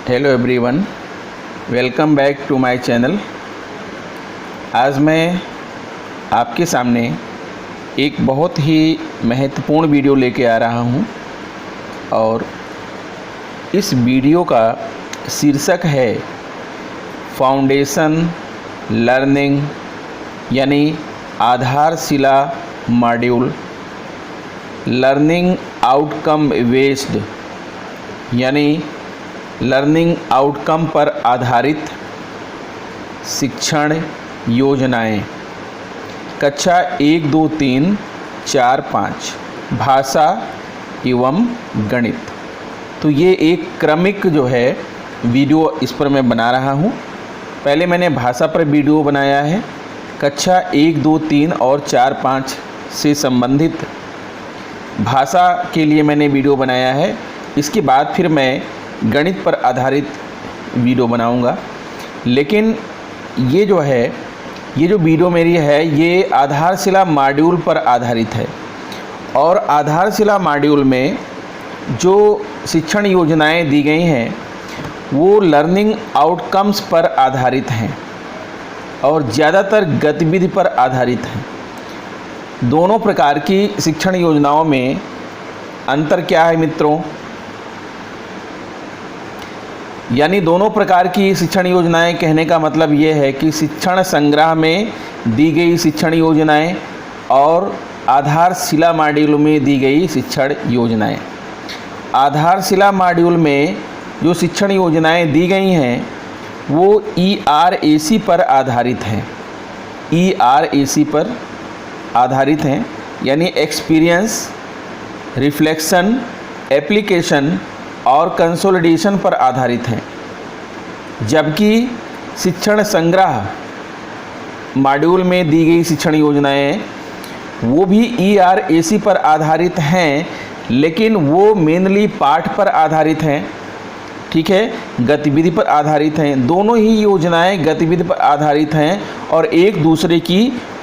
Hello everyone, welcome back to my channel. आज मैं आपके सामने एक बहुत ही महत्वपूर्ण वीडियो लेके आ रहा हूं और इस वीडियो का शीर्षक है फाउंडेशन लर्निंग यानी आधारशिला मॉड्यूल लर्निंग आउटकम बेस्ड यानी लर्निंग आउटकम पर आधारित शिक्षण योजनाएं, कक्षा 1, 2, 3, 4, 5 भाषा एवं गणित। तो ये एक क्रमिक जो है वीडियो इस पर मैं बना रहा हूँ। पहले मैंने भाषा पर वीडियो बनाया है, कक्षा 1, 2, 3 और 4, 5 से संबंधित भाषा के लिए मैंने वीडियो बनाया है। इसके बाद फिर मैं गणित पर आधारित वीडियो बनाऊंगा। लेकिन ये जो वीडियो मेरी है ये आधारशिला मॉड्यूल पर आधारित है और आधारशिला मॉड्यूल में जो शिक्षण योजनाएं दी गई हैं वो लर्निंग आउटकम्स पर आधारित हैं और ज़्यादातर गतिविधि पर आधारित हैं। दोनों प्रकार की शिक्षण योजनाओं में अंतर क्या है मित्रों? यानी दोनों प्रकार की शिक्षण योजनाएं कहने का मतलब ये है कि शिक्षण संग्रह में दी गई शिक्षण योजनाएं और आधारशिला मॉड्यूल में दी गई शिक्षण योजनाएं। आधारशिला मॉड्यूल में जो शिक्षण योजनाएं दी गई हैं वो ERAC पर आधारित हैं। ERAC पर आधारित हैं यानी एक्सपीरियंस, रिफ्लेक्शन, एप्लीकेशन और कंसोलिडेशन पर आधारित हैं। जबकि शिक्षण संग्रह मॉड्यूल में दी गई शिक्षण योजनाएं वो भी ERAC पर आधारित हैं, लेकिन वो मेनली पाठ पर आधारित हैं। ठीक है, गतिविधि पर आधारित हैं। दोनों ही योजनाएं गतिविधि पर आधारित हैं और एक दूसरे की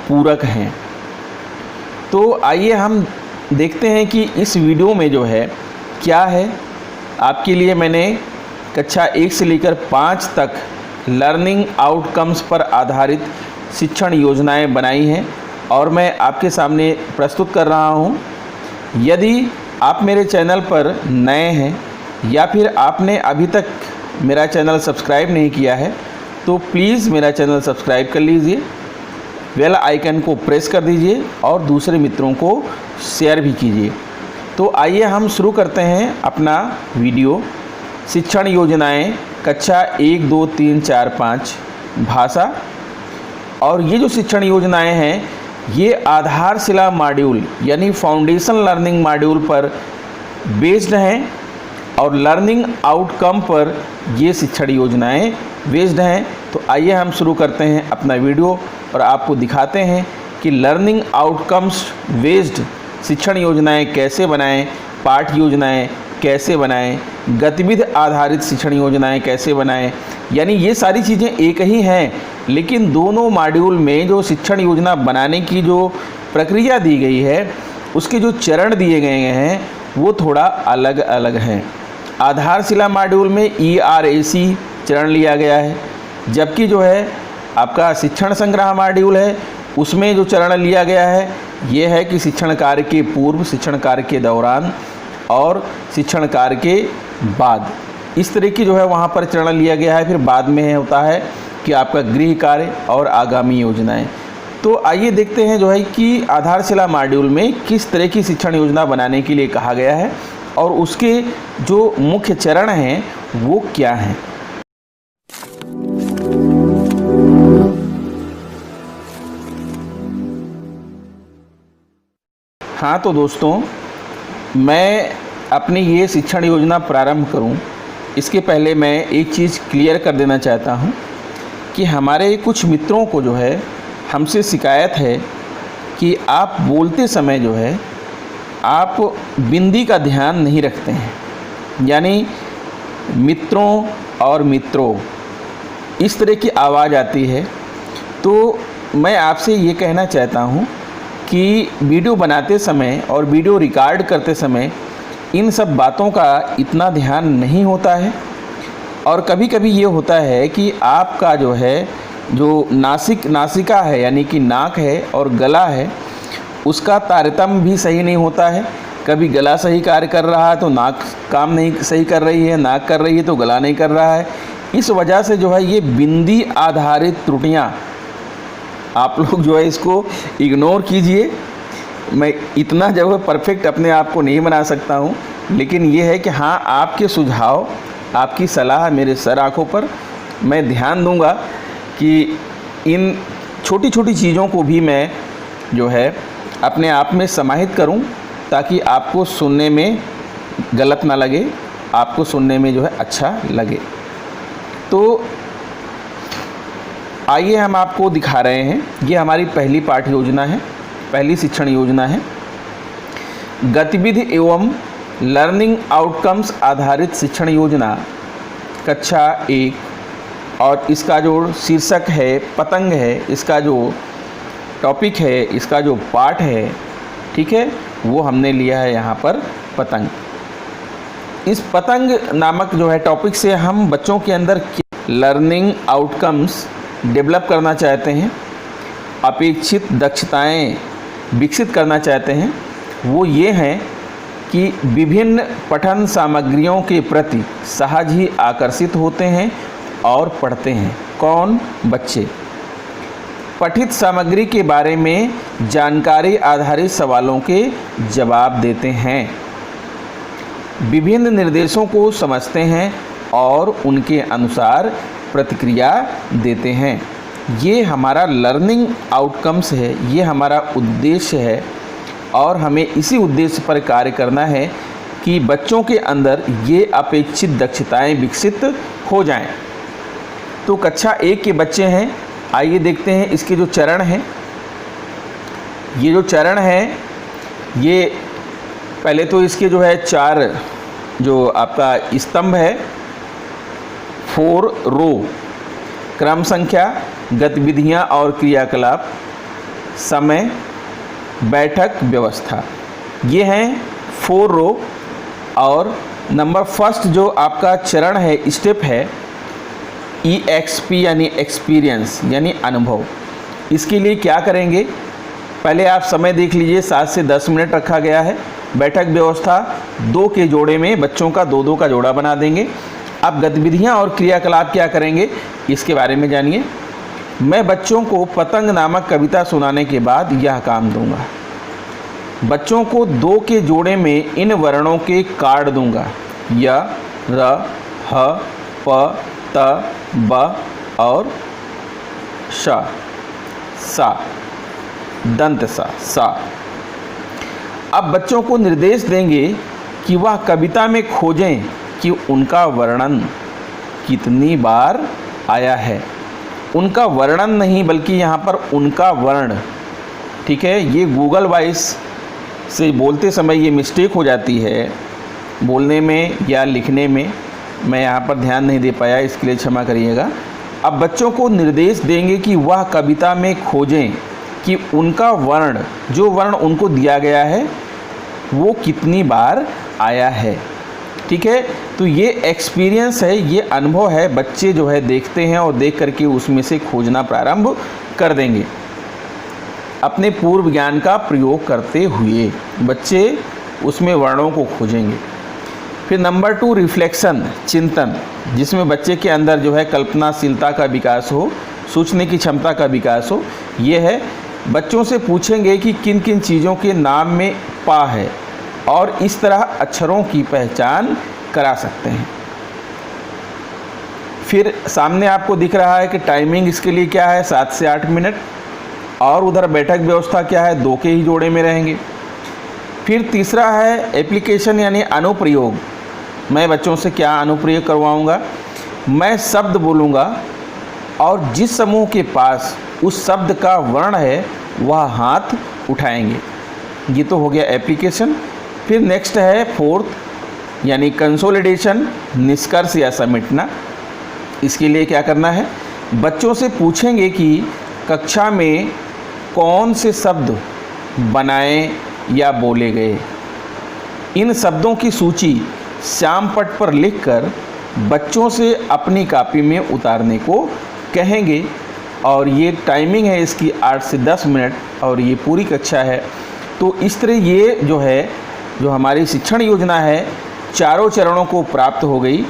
पूरक हैं। तो आइए हम देखते हैं कि इस वीडियो में जो है क्या है। आपके लिए मैंने कक्षा 1 से लेकर 5 तक लर्निंग आउटकम्स पर आधारित शिक्षण योजनाएं बनाई हैं और मैं आपके सामने प्रस्तुत कर रहा हूं। यदि आप मेरे चैनल पर नए हैं या फिर आपने अभी तक मेरा चैनल सब्सक्राइब नहीं किया है तो प्लीज़ मेरा चैनल सब्सक्राइब कर लीजिए, बेल आइकन को प्रेस कर दीजिए और दूसरे मित्रों को शेयर भी कीजिए। तो आइए हम शुरू करते हैं अपना वीडियो। शिक्षण योजनाएं कक्षा 1, 2, 3, 4, 5 भाषा। और ये जो शिक्षण योजनाएं हैं ये आधारशिला मॉड्यूल यानी फाउंडेशन लर्निंग मॉड्यूल पर बेस्ड हैं और लर्निंग आउटकम पर ये शिक्षण योजनाएं बेस्ड हैं। तो आइए हम शुरू करते हैं अपना वीडियो और आपको दिखाते हैं कि लर्निंग आउटकम्स बेस्ड शिक्षण योजनाएं कैसे बनाएं, पाठ योजनाएं कैसे बनाएं, गतिविधि आधारित शिक्षण योजनाएं कैसे बनाएं। यानी ये सारी चीज़ें एक ही हैं, लेकिन दोनों मॉड्यूल में जो शिक्षण योजना बनाने की जो प्रक्रिया दी गई है उसके जो चरण दिए गए हैं वो थोड़ा अलग अलग हैं। आधारशिला मॉड्यूल में ERAC चरण लिया गया है, जबकि जो है आपका शिक्षण संग्रह मॉड्यूल है उसमें जो चरण लिया गया है ये है कि शिक्षण कार्य के पूर्व, शिक्षण कार्य के दौरान और शिक्षण कार्य के बाद। इस तरह की जो है वहाँ पर चरण लिया गया है। फिर बाद में होता है कि आपका गृह कार्य और आगामी योजनाएं। तो आइए देखते हैं जो है कि आधारशिला मॉड्यूल में किस तरह की शिक्षण योजना बनाने के लिए कहा गया है और उसके जो मुख्य चरण हैं वो क्या हैं। हाँ तो दोस्तों, मैं अपनी ये शिक्षण योजना प्रारंभ करूं इसके पहले मैं एक चीज़ क्लियर कर देना चाहता हूं कि हमारे कुछ मित्रों को जो है हमसे शिकायत है कि आप बोलते समय जो है आप बिंदी का ध्यान नहीं रखते हैं। यानी मित्रों इस तरह की आवाज़ आती है। तो मैं आपसे ये कहना चाहता हूँ कि वीडियो बनाते समय और वीडियो रिकॉर्ड करते समय इन सब बातों का इतना ध्यान नहीं होता है और कभी कभी ये होता है कि आपका जो है जो नासिका है यानी कि नाक है और गला है, उसका तारतम्य भी सही नहीं होता है। कभी गला सही कार्य कर रहा है तो नाक काम नहीं सही कर रही है, नाक कर रही है तो गला नहीं कर रहा है। इस वजह से जो है ये बिंदी आधारित त्रुटियाँ, आप लोग जो है इसको इग्नोर कीजिए। मैं इतना जो है परफेक्ट अपने आप को नहीं बना सकता हूँ, लेकिन ये है कि हाँ, आपके सुझाव, आपकी सलाह मेरे सर आँखों पर, मैं ध्यान दूंगा कि इन छोटी छोटी चीज़ों को भी मैं जो है अपने आप में समाहित करूं, ताकि आपको सुनने में गलत ना लगे, आपको सुनने में जो है अच्छा लगे। तो आइए हम आपको दिखा रहे हैं, ये हमारी पहली पाठ्य योजना है, पहली शिक्षण योजना है, गतिविधि एवं लर्निंग आउटकम्स आधारित शिक्षण योजना कक्षा 1, और इसका जो शीर्षक है पतंग है, इसका जो टॉपिक है, इसका जो पाठ है, ठीक है, वो हमने लिया है यहाँ पर पतंग। इस पतंग नामक जो है टॉपिक से हम बच्चों के अंदर लर्निंग आउटकम्स डेवलप करना चाहते हैं, अपेक्षित दक्षताएं विकसित करना चाहते हैं। वो ये हैं कि विभिन्न पठन सामग्रियों के प्रति सहज ही आकर्षित होते हैं और पढ़ते हैं। कौन? बच्चे। पठित सामग्री के बारे में जानकारी आधारित सवालों के जवाब देते हैं, विभिन्न निर्देशों को समझते हैं और उनके अनुसार प्रतिक्रिया देते हैं। ये हमारा लर्निंग आउटकम्स है, ये हमारा उद्देश्य है, और हमें इसी उद्देश्य पर कार्य करना है कि बच्चों के अंदर ये अपेक्षित दक्षताएं विकसित हो जाएं। तो कक्षा 1 के बच्चे हैं, आइए देखते हैं इसके जो चरण हैं। ये जो चरण हैं, ये पहले तो इसके जो है 4 जो आपका स्तंभ है, 4 रो, क्रम संख्या, गतिविधियां और क्रियाकलाप, समय, बैठक, व्यवस्था, ये हैं 4 रो। और नंबर फर्स्ट जो आपका चरण है, स्टेप है, EXP यानी एक्सपीरियंस यानी अनुभव। इसके लिए क्या करेंगे, पहले आप समय देख लीजिए, 7 से 10 मिनट रखा गया है। बैठक व्यवस्था 2 के जोड़े में बच्चों का 2-2 का जोड़ा बना देंगे। अब गतिविधियां और क्रियाकलाप क्या करेंगे, इसके बारे में जानिए। मैं बच्चों को पतंग नामक कविता सुनाने के बाद यह काम दूंगा। बच्चों को 2 के जोड़े में इन वर्णों के कार्ड दूंगा, य, र, ह, प, त, ब और श, सा, दंत सा। अब बच्चों को निर्देश देंगे कि वह कविता में खोजें कि उनका वर्णन कितनी बार आया है। उनका वर्णन नहीं, बल्कि यहाँ पर उनका वर्ण, ठीक है। ये गूगल वॉइस से बोलते समय ये मिस्टेक हो जाती है, बोलने में या लिखने में, मैं यहाँ पर ध्यान नहीं दे पाया, इसके लिए क्षमा करिएगा। अब बच्चों को निर्देश देंगे कि वह कविता में खोजें कि उनका वर्ण, जो वर्ण उनको दिया गया है, वो कितनी बार आया है, ठीक है। तो ये एक्सपीरियंस है, ये अनुभव है। बच्चे जो है देखते हैं और देख करके उसमें से खोजना प्रारंभ कर देंगे। अपने पूर्व ज्ञान का प्रयोग करते हुए बच्चे उसमें वर्णों को खोजेंगे। फिर नंबर 2 रिफ्लेक्शन, चिंतन, जिसमें बच्चे के अंदर जो है कल्पनाशीलता का विकास हो, सोचने की क्षमता का विकास हो। ये है, बच्चों से पूछेंगे कि किन किन चीज़ों के नाम में पा है, और इस तरह अक्षरों की पहचान करा सकते हैं। फिर सामने आपको दिख रहा है कि टाइमिंग इसके लिए क्या है, 7 से 8 मिनट, और उधर बैठक व्यवस्था क्या है, 2 के ही जोड़े में रहेंगे। फिर तीसरा है एप्लीकेशन यानी अनुप्रयोग। मैं बच्चों से क्या अनुप्रयोग करवाऊंगा, मैं शब्द बोलूँगा और जिस समूह के पास उस शब्द का वर्ण है वह हाथ उठाएंगे। ये तो हो गया एप्लीकेशन। फिर नेक्स्ट है 4th यानी कंसोलिडेशन, निष्कर्ष या समेटना। इसके लिए क्या करना है, बच्चों से पूछेंगे कि कक्षा में कौन से शब्द बनाए या बोले गए। इन शब्दों की सूची श्याम पट पर लिखकर बच्चों से अपनी कॉपी में उतारने को कहेंगे। और ये टाइमिंग है इसकी 8 से 10 मिनट और ये पूरी कक्षा है। तो इस तरह ये जो है, जो हमारी शिक्षण योजना है, चारों चरणों को प्राप्त हो गई।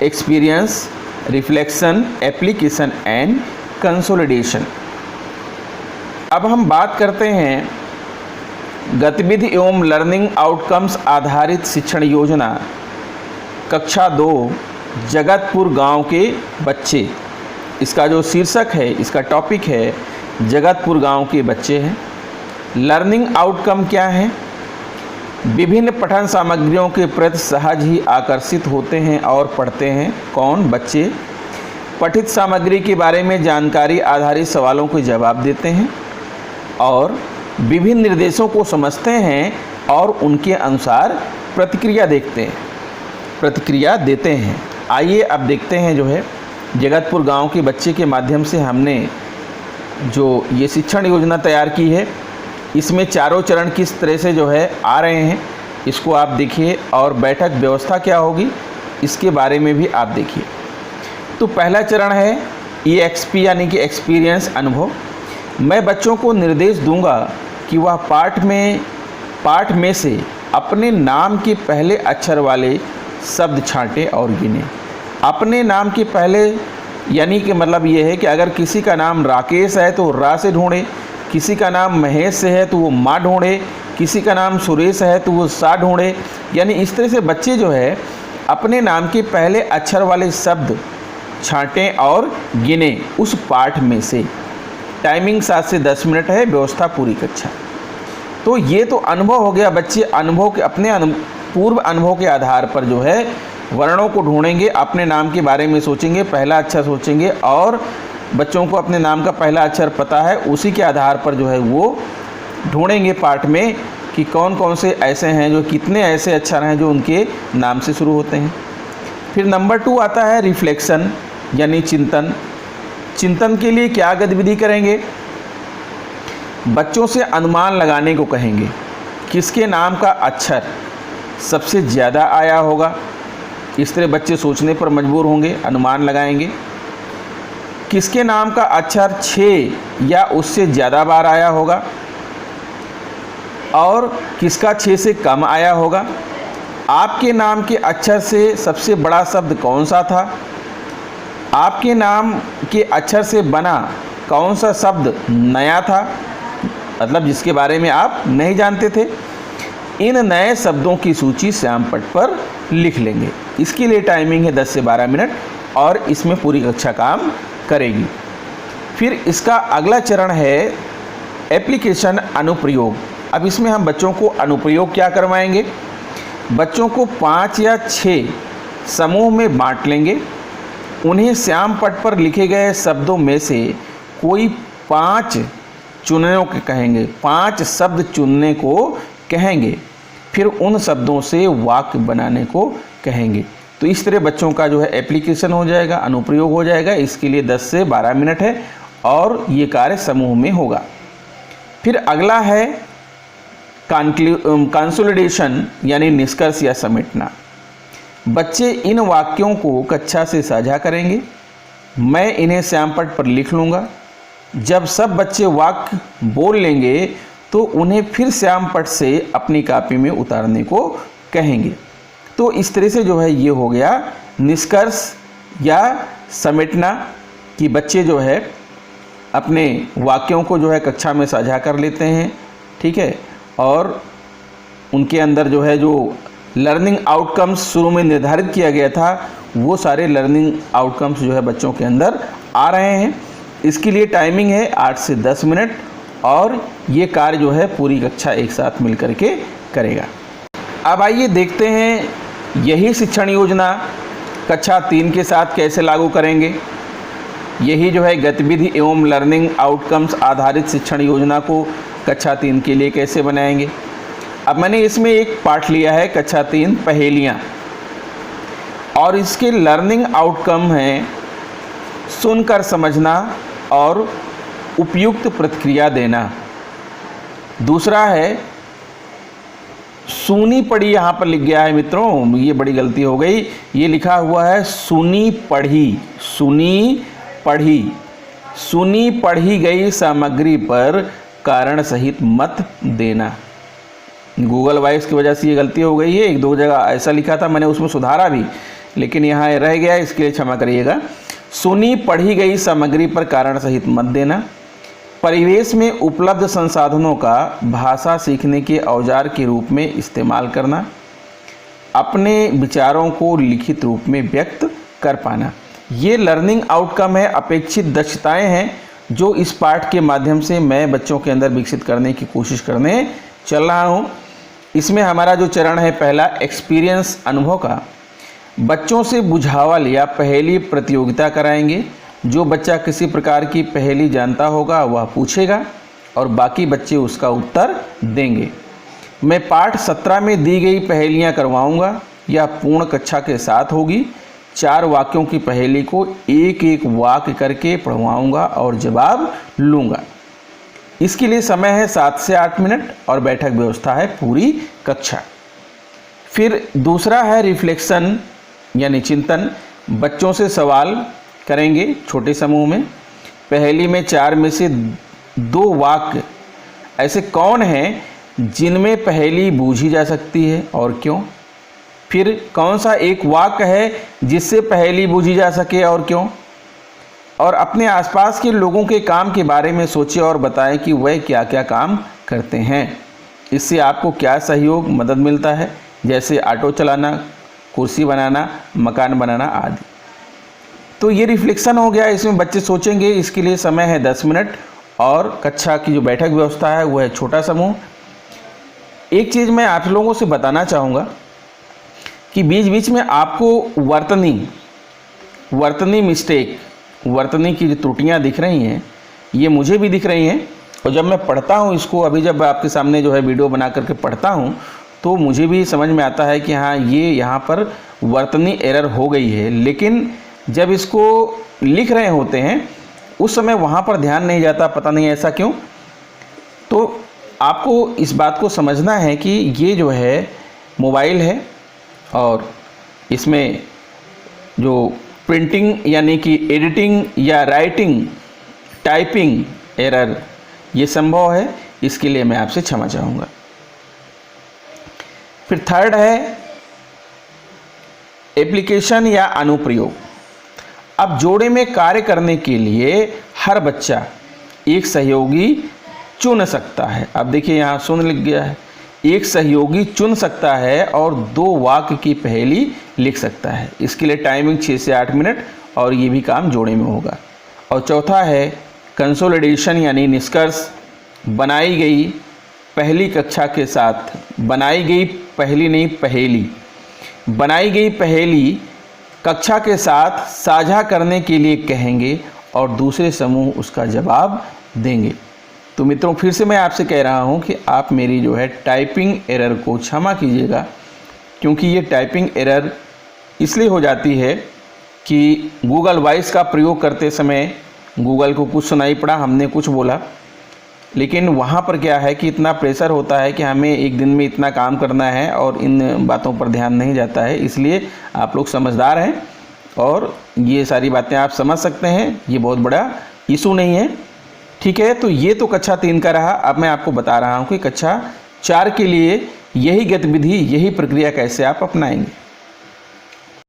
Experience, reflection, application and consolidation. अब हम बात करते हैं गतिविधि एवं लर्निंग आउटकम्स आधारित शिक्षण योजना कक्षा 2 जगतपुर गांव के बच्चे। इसका जो शीर्षक है, इसका टॉपिक है जगतपुर गांव के बच्चे हैं। लर्निंग आउटकम क्या है? विभिन्न पठन सामग्रियों के प्रति सहज ही आकर्षित होते हैं और पढ़ते हैं। कौन? बच्चे। पठित सामग्री के बारे में जानकारी आधारित सवालों के जवाब देते हैं और विभिन्न निर्देशों को समझते हैं और उनके अनुसार प्रतिक्रिया देते हैं। आइए अब देखते हैं जो है जगतपुर गांव के बच्चे के माध्यम से हमने जो ये शिक्षण योजना तैयार की है, इसमें चारों चरण किस तरह से जो है आ रहे हैं, इसको आप देखिए और बैठक व्यवस्था क्या होगी इसके बारे में भी आप देखिए। तो पहला चरण है EXP यानी कि एक्सपीरियंस, अनुभव। मैं बच्चों को निर्देश दूंगा कि वह पाठ में से अपने नाम के पहले अक्षर वाले शब्द छांटें और गिनें। अपने नाम के पहले यानी कि मतलब ये है कि अगर किसी का नाम राकेश है तो रा से ढूंढे, किसी का नाम महेश से है तो वो माँ ढूंढे, किसी का नाम सुरेश है तो वो सा ढूंढे। यानी इस तरह से बच्चे जो है अपने नाम के पहले अक्षर वाले शब्द छांटें और गिने उस पाठ में से। टाइमिंग 7 से 10 मिनट है, व्यवस्था पूरी कक्षा। तो ये तो अनुभव हो गया। बच्चे अनुभव के अपने पूर्व अनुभव के आधार पर जो है वर्णों को ढूंढेंगे, अपने नाम के बारे में सोचेंगे, पहला अक्षर सोचेंगे और बच्चों को अपने नाम का पहला अक्षर पता है, उसी के आधार पर जो है वो ढूंढेंगे पाठ में कि कौन कौन से ऐसे हैं, जो कितने ऐसे अक्षर हैं जो उनके नाम से शुरू होते हैं। फिर नंबर 2 आता है रिफ्लेक्शन यानी चिंतन। चिंतन के लिए क्या गतिविधि करेंगे? बच्चों से अनुमान लगाने को कहेंगे। किसके नाम का अक्षर सबसे ज़्यादा आया होगा, इस तरह बच्चे सोचने पर मजबूर होंगे, अनुमान लगाएंगे। किसके नाम का अक्षर 6 या उससे ज़्यादा बार आया होगा और किसका 6 से कम आया होगा। आपके नाम के अक्षर से सबसे बड़ा शब्द कौन सा था? आपके नाम के अक्षर से बना कौन सा शब्द नया था, मतलब जिसके बारे में आप नहीं जानते थे। इन नए शब्दों की सूची श्याम पट पर लिख लेंगे। इसके लिए टाइमिंग है 10 से 12 मिनट और इसमें पूरी कक्षा काम करेगी। फिर इसका अगला चरण है एप्लीकेशन, अनुप्रयोग। अब इसमें हम बच्चों को अनुप्रयोग क्या करवाएंगे? बच्चों को 5 या 6 समूह में बांट लेंगे। उन्हें श्याम पट पर लिखे गए शब्दों में से कोई 5 चुनने को कहेंगे, 5 शब्द चुनने को कहेंगे। फिर उन शब्दों से वाक्य बनाने को कहेंगे। तो इस तरह बच्चों का जो है एप्लीकेशन हो जाएगा, अनुप्रयोग हो जाएगा। इसके लिए 10 से 12 मिनट है और ये कार्य समूह में होगा। फिर अगला है कंसोलिडेशन यानी निष्कर्ष या समेटना। बच्चे इन वाक्यों को कक्षा से साझा करेंगे। मैं इन्हें श्यामपट पर लिख लूँगा। जब सब बच्चे वाक्य बोल लेंगे तो उन्हें फिर श्यामपट से अपनी कॉपी में उतारने को कहेंगे। तो इस तरह से जो है ये हो गया निष्कर्ष या समेटना कि बच्चे जो है अपने वाक्यों को जो है कक्षा में साझा कर लेते हैं, ठीक है। और उनके अंदर जो है जो लर्निंग आउटकम्स शुरू में निर्धारित किया गया था वो सारे लर्निंग आउटकम्स जो है बच्चों के अंदर आ रहे हैं। इसके लिए टाइमिंग है 8 से 10 मिनट और ये कार्य जो है पूरी कक्षा एक साथ मिल कर के करेगा। अब आइए देखते हैं यही शिक्षण योजना कक्षा 3 के साथ कैसे लागू करेंगे। यही जो है गतिविधि एवं लर्निंग आउटकम्स आधारित शिक्षण योजना को कक्षा 3 के लिए कैसे बनाएंगे। अब मैंने इसमें एक पाठ लिया है कक्षा 3 पहेलियाँ, और इसके लर्निंग आउटकम हैं सुनकर समझना और उपयुक्त प्रतिक्रिया देना। दूसरा है सूनी पढ़ी यहाँ पर लिख गया है मित्रों, ये बड़ी गलती हो गई। ये लिखा हुआ है सुनी पढ़ी, सुनी पढ़ी। सुनी पढ़ी गई सामग्री पर कारण सहित मत देना। गूगल वॉइस की वजह से ये गलती हो गई है। एक दो जगह ऐसा लिखा था, मैंने उसमें सुधारा भी, लेकिन यहाँ रह गया, इसके लिए क्षमा करिएगा। सुनी पढ़ी गई सामग्री पर कारण सहित मत देना। परिवेश में उपलब्ध संसाधनों का भाषा सीखने के औजार के रूप में इस्तेमाल करना। अपने विचारों को लिखित रूप में व्यक्त कर पाना। ये लर्निंग आउटकम है, अपेक्षित दक्षताएं हैं जो इस पाठ के माध्यम से मैं बच्चों के अंदर विकसित करने की कोशिश करने चल रहा हूँ। इसमें हमारा जो चरण है पहला, एक्सपीरियंस, अनुभव का। बच्चों से बुझावल या पहेली प्रतियोगिता कराएंगे। जो बच्चा किसी प्रकार की पहेली जानता होगा वह पूछेगा और बाकी बच्चे उसका उत्तर देंगे। मैं पाठ 17 में दी गई पहेलियाँ करवाऊँगा। यह पूर्ण कक्षा के साथ होगी। 4 वाक्यों की पहेली को एक एक वाक्य करके पढ़वाऊँगा और जवाब लूँगा। इसके लिए समय है 7 से 8 मिनट और बैठक व्यवस्था है पूरी कक्षा। फिर दूसरा है रिफ्लेक्शन यानी चिंतन। बच्चों से सवाल करेंगे छोटे समूह में। पहेली में 4 में से 2 वाक्य ऐसे कौन हैं जिनमें पहेली बूझी जा सकती है और क्यों। फिर कौन सा एक वाक्य है जिससे पहेली बूझी जा सके और क्यों। और अपने आसपास के लोगों के काम के बारे में सोचें और बताएं कि वह क्या क्या काम करते हैं। इससे आपको क्या सहयोग मदद मिलता है, जैसे ऑटो चलाना, कुर्सी बनाना, मकान बनाना आदि। तो ये रिफ्लेक्शन हो गया, इसमें बच्चे सोचेंगे। इसके लिए समय है 10 मिनट और कक्षा की जो बैठक व्यवस्था है वह है छोटा समूह। एक चीज़ मैं आप लोगों से बताना चाहूँगा कि बीच बीच में आपको वर्तनी मिस्टेक, वर्तनी की जो त्रुटियाँ दिख रही हैं, ये मुझे भी दिख रही हैं। और जब मैं पढ़ता हूँ इसको, अभी जब आपके सामने जो है वीडियो बना करके पढ़ता हूँ, तो मुझे भी समझ में आता है कि हाँ ये यहाँ पर वर्तनी एरर हो गई है। लेकिन जब इसको लिख रहे होते हैं उस समय वहाँ पर ध्यान नहीं जाता, पता नहीं ऐसा क्यों। तो आपको इस बात को समझना है कि ये जो है मोबाइल है और इसमें जो प्रिंटिंग यानी कि एडिटिंग या राइटिंग, टाइपिंग एरर ये संभव है। इसके लिए मैं आपसे क्षमा चाहूँगा। फिर थर्ड है एप्लीकेशन या अनुप्रयोग। अब जोड़े में कार्य करने के लिए हर बच्चा एक सहयोगी चुन सकता है। अब देखिए यहाँ सुन लिख गया है। एक सहयोगी चुन सकता है और 2 वाक्य की पहेली लिख सकता है। इसके लिए टाइमिंग 6 से 8 मिनट और ये भी काम जोड़े में होगा। और चौथा है कंसोलिडेशन यानी निष्कर्ष। बनाई गई पहली कक्षा के साथ, बनाई गई पहली नहीं पहेली, बनाई गई पहेली कक्षा के साथ साझा करने के लिए कहेंगे और दूसरे समूह उसका जवाब देंगे। तो मित्रों फिर से मैं आपसे कह रहा हूं कि आप मेरी जो है टाइपिंग एरर को क्षमा कीजिएगा, क्योंकि ये टाइपिंग एरर इसलिए हो जाती है कि गूगल वॉइस का प्रयोग करते समय गूगल को कुछ सुनाई पड़ा, हमने कुछ बोला, लेकिन वहाँ पर क्या है कि इतना प्रेशर होता है कि हमें एक दिन में इतना काम करना है और इन बातों पर ध्यान नहीं जाता है। इसलिए आप लोग समझदार हैं और ये सारी बातें आप समझ सकते हैं, ये बहुत बड़ा इशू नहीं है। ठीक है, तो ये तो कक्षा 3 का रहा। अब मैं आपको बता रहा हूँ कि कक्षा 4 के लिए यही गतिविधि, यही प्रक्रिया कैसे आप अपनाएंगे।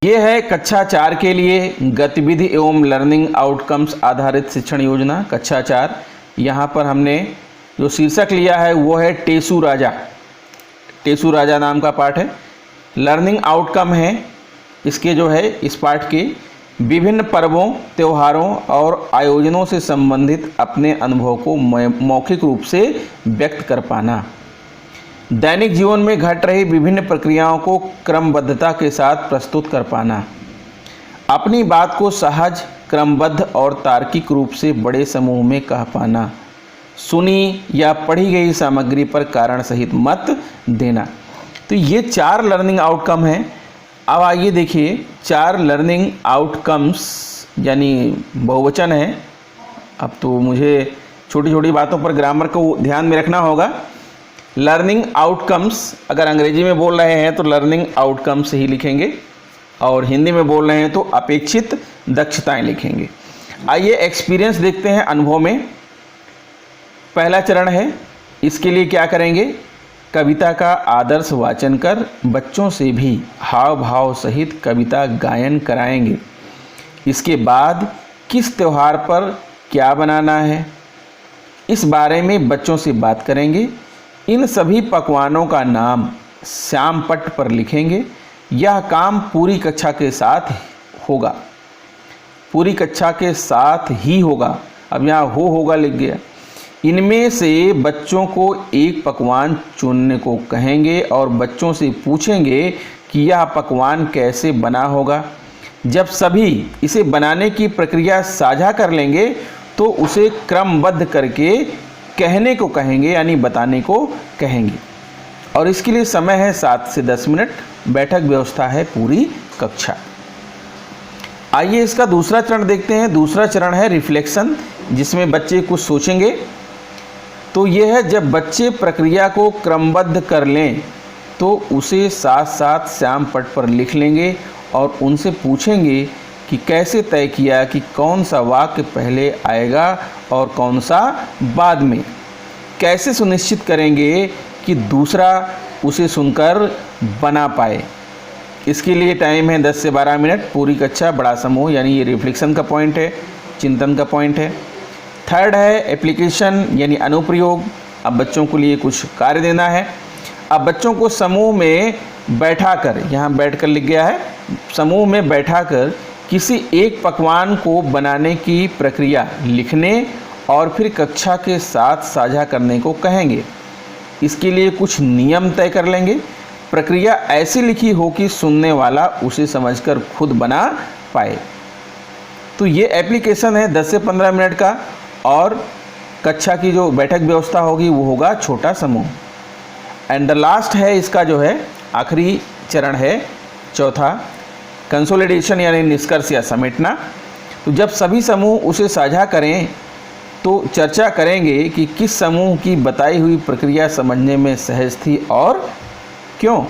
ये है कक्षा 4 के लिए गतिविधि एवं लर्निंग आउटकम्स आधारित शिक्षण योजना कक्षा 4। यहाँ पर हमने जो शीर्षक लिया है वो है टेसू राजा। टेसू राजा नाम का पाठ है। लर्निंग आउटकम है इसके जो है इस पाठ के विभिन्न पर्वों, त्योहारों और आयोजनों से संबंधित अपने अनुभव को मौखिक रूप से व्यक्त कर पाना। दैनिक जीवन में घट रही विभिन्न प्रक्रियाओं को क्रमबद्धता के साथ प्रस्तुत कर पाना। अपनी बात को सहज, क्रमबद्ध और तार्किक रूप से बड़े समूह में कह पाना। सुनी या पढ़ी गई सामग्री पर कारण सहित मत देना। तो ये 4 लर्निंग आउटकम हैं। अब आइए देखिए 4 लर्निंग आउटकम्स यानी बहुवचन है। अब तो मुझे छोटी छोटी बातों पर ग्रामर को ध्यान में रखना होगा। लर्निंग आउटकम्स, अगर अंग्रेजी में बोल रहे हैं तो लर्निंग आउटकम्स ही लिखेंगे और हिंदी में बोल रहे हैं तो अपेक्षित दक्षताएं लिखेंगे। आइए एक्सपीरियंस देखते हैं अनुभव में। पहला चरण है, इसके लिए क्या करेंगे, कविता का आदर्श वाचन कर बच्चों से भी हाव भाव सहित कविता गायन कराएंगे। इसके बाद किस त्यौहार पर क्या बनाना है इस बारे में बच्चों से बात करेंगे। इन सभी पकवानों का नाम श्याम पट्ट पर लिखेंगे। यह काम पूरी कक्षा के साथ होगा, पूरी कक्षा के साथ ही होगा। अब यहाँ होगा लिख गया। इनमें से बच्चों को एक पकवान चुनने को कहेंगे और बच्चों से पूछेंगे कि यह पकवान कैसे बना होगा। जब सभी इसे बनाने की प्रक्रिया साझा कर लेंगे तो उसे क्रमबद्ध करके कहने को कहेंगे, यानी बताने को कहेंगे। और इसके लिए समय है 7 से 10 मिनट। बैठक व्यवस्था है पूरी कक्षा। आइए इसका दूसरा चरण देखते हैं। दूसरा चरण है रिफ्लेक्शन, जिसमें बच्चे कुछ सोचेंगे। तो यह है, जब बच्चे प्रक्रिया को क्रमबद्ध कर लें तो उसे साथ साथ श्याम पट्ट पर लिख लेंगे और उनसे पूछेंगे कि कैसे तय किया कि कौन सा वाक्य पहले आएगा और कौन सा बाद में। कैसे सुनिश्चित करेंगे कि दूसरा उसे सुनकर बना पाए। इसके लिए टाइम है 10 से 12 मिनट। पूरी कक्षा, बड़ा समूह, यानी ये रिफ्लेक्शन का पॉइंट है, चिंतन का पॉइंट है। थर्ड है एप्लीकेशन, यानी अनुप्रयोग। अब बच्चों के लिए कुछ कार्य देना है। अब बच्चों को समूह में बैठाकर, यहाँ बैठकर लिख गया है, समूह में बैठाकर किसी एक पकवान को बनाने की प्रक्रिया लिखने और फिर कक्षा के साथ साझा करने को कहेंगे। इसके लिए कुछ नियम तय कर लेंगे। प्रक्रिया ऐसी लिखी हो कि सुनने वाला उसे समझकर खुद बना पाए। तो ये एप्लीकेशन है 10 से 15 मिनट का। और कक्षा की जो बैठक व्यवस्था होगी वो होगा छोटा समूह। एंड द लास्ट है इसका जो है आखिरी चरण है, चौथा, कंसोलिडेशन, यानी निष्कर्ष या समेटना। तो जब सभी समूह उसे साझा करें तो चर्चा करेंगे कि किस समूह की बताई हुई प्रक्रिया समझने में सहज थी और क्यों।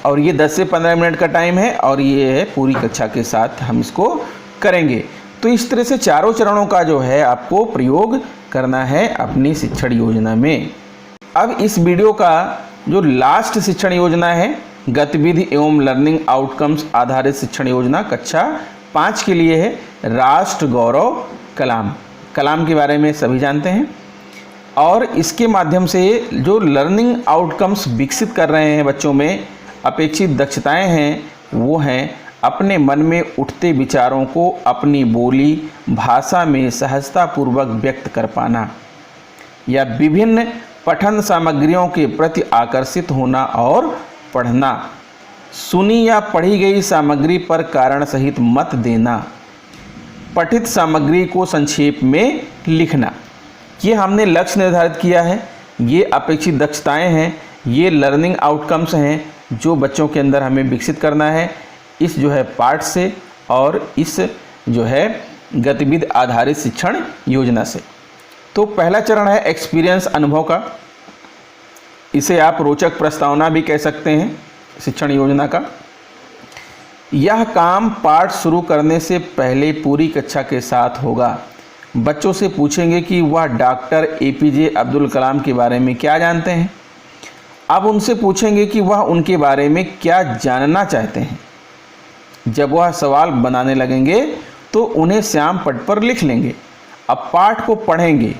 और ये 10 से 15 मिनट का टाइम है और ये है पूरी कक्षा के साथ हम इसको करेंगे। तो इस तरह से चारों चरणों का जो है आपको प्रयोग करना है अपनी शिक्षण योजना में। अब इस वीडियो का जो लास्ट शिक्षण योजना है, गतिविधि एवं लर्निंग आउटकम्स आधारित शिक्षण योजना कक्षा 5 के लिए है, राष्ट्र गौरव कलाम। कलाम के बारे में सभी जानते हैं। और इसके माध्यम से जो लर्निंग आउटकम्स विकसित कर रहे हैं बच्चों में, अपेक्षित दक्षताएं हैं, वो हैं अपने मन में उठते विचारों को अपनी बोली भाषा में सहजतापूर्वक व्यक्त कर पाना, या विभिन्न पठन सामग्रियों के प्रति आकर्षित होना और पढ़ना, सुनी या पढ़ी गई सामग्री पर कारण सहित मत देना, पठित सामग्री को संक्षेप में लिखना। ये हमने लक्ष्य निर्धारित किया है। ये अपेक्षित दक्षताएं हैं, ये लर्निंग आउटकम्स हैं जो बच्चों के अंदर हमें विकसित करना है इस जो है पाठ से और इस जो है गतिविधि आधारित शिक्षण योजना से। तो पहला चरण है एक्सपीरियंस, अनुभव का। इसे आप रोचक प्रस्तावना भी कह सकते हैं शिक्षण योजना का। यह काम पाठ शुरू करने से पहले पूरी कक्षा के साथ होगा। बच्चों से पूछेंगे कि वह डॉक्टर APJ अब्दुल कलाम के बारे में क्या जानते हैं। अब उनसे पूछेंगे कि वह उनके बारे में क्या जानना चाहते हैं। जब वह सवाल बनाने लगेंगे तो उन्हें श्याम पट्ट पर लिख लेंगे। अब पाठ को पढ़ेंगे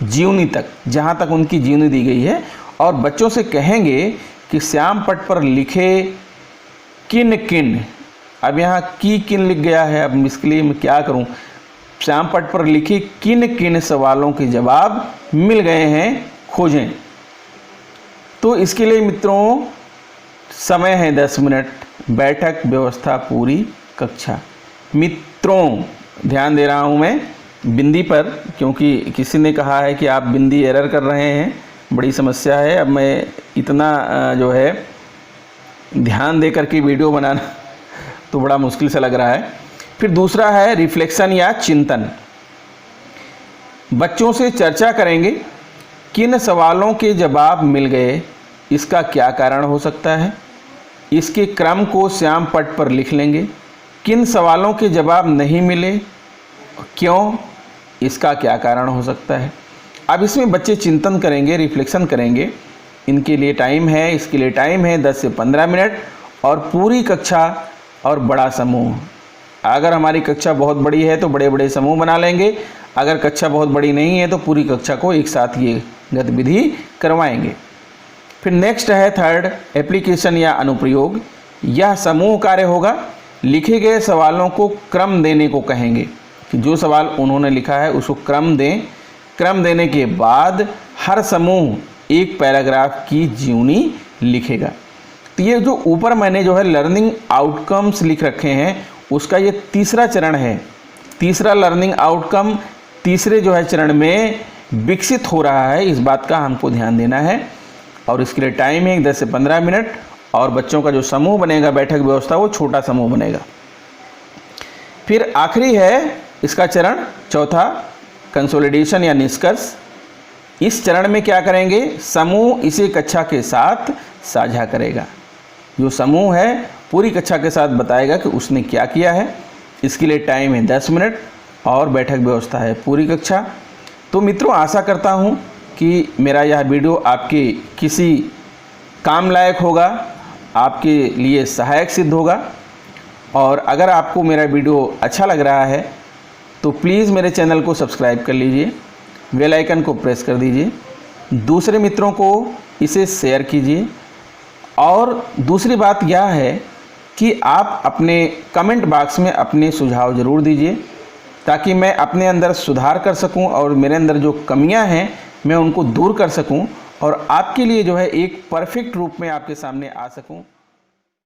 जीवनी तक, जहाँ तक उनकी जीवनी दी गई है, और बच्चों से कहेंगे कि श्याम पट्ट पर लिखे किन किन, अब यहाँ किन लिख गया है, अब इसके लिए मैं क्या करूँ, श्याम पट्ट पर लिखे किन किन सवालों के जवाब मिल गए हैं, खोजें। तो इसके लिए मित्रों समय है 10 मिनट। बैठक व्यवस्था पूरी कक्षा। मित्रों ध्यान दे रहा हूँ मैं बिंदी पर, क्योंकि किसी ने कहा है कि आप बिंदी एरर कर रहे हैं, बड़ी समस्या है। अब मैं इतना जो है ध्यान दे करके वीडियो बनाना तो बड़ा मुश्किल सा लग रहा है। फिर दूसरा है रिफ्लेक्शन या चिंतन। बच्चों से चर्चा करेंगे किन सवालों के जवाब मिल गए, इसका क्या कारण हो सकता है। इसके क्रम को श्याम पट पर लिख लेंगे। किन सवालों के जवाब नहीं मिले, क्यों, इसका क्या कारण हो सकता है। अब इसमें बच्चे चिंतन करेंगे, रिफ्लेक्शन करेंगे। इनके लिए टाइम है, इसके लिए टाइम है 10 से 15 मिनट और पूरी कक्षा और बड़ा समूह। अगर हमारी कक्षा बहुत बड़ी है तो बड़े बड़े समूह बना लेंगे, अगर कक्षा बहुत बड़ी नहीं है तो पूरी कक्षा को एक साथ ये गतिविधि करवाएंगे। फिर नेक्स्ट है थर्ड, एप्लीकेशन या अनुप्रयोग। यह समूह कार्य होगा। लिखे गए सवालों को क्रम देने को कहेंगे कि जो सवाल उन्होंने लिखा है उसको क्रम दें। क्रम देने के बाद हर समूह एक पैराग्राफ की जीवनी लिखेगा। तो ये जो ऊपर मैंने जो है लर्निंग आउटकम्स लिख रखे हैं उसका ये तीसरा चरण है। तीसरा लर्निंग आउटकम तीसरे जो है चरण में विकसित हो रहा है, इस बात का हमको ध्यान देना है। और इसके लिए टाइम है 10 से 15 मिनट और बच्चों का जो समूह बनेगा, बैठक व्यवस्था, वो छोटा समूह बनेगा। फिर आखिरी है इसका चरण चौथा, कंसोलिडेशन या निष्कर्ष। इस चरण में क्या करेंगे, समूह इसे कक्षा के साथ साझा करेगा। जो समूह है पूरी कक्षा के साथ बताएगा कि उसने क्या किया है। इसके लिए टाइम है 10 मिनट और बैठक व्यवस्था है पूरी कक्षा। तो मित्रों, आशा करता हूँ कि मेरा यह वीडियो आपके किसी काम लायक होगा, आपके लिए सहायक सिद्ध होगा। और अगर आपको मेरा वीडियो अच्छा लग रहा है तो प्लीज़ मेरे चैनल को सब्सक्राइब कर लीजिए, बेल आइकन को प्रेस कर दीजिए, दूसरे मित्रों को इसे शेयर कीजिए। और दूसरी बात यह है कि आप अपने कमेंट बॉक्स में अपने सुझाव ज़रूर दीजिए ताकि मैं अपने अंदर सुधार कर सकूं और मेरे अंदर जो कमियां हैं मैं उनको दूर कर सकूं और आपके लिए जो है एक परफेक्ट रूप में आपके सामने आ सकूं।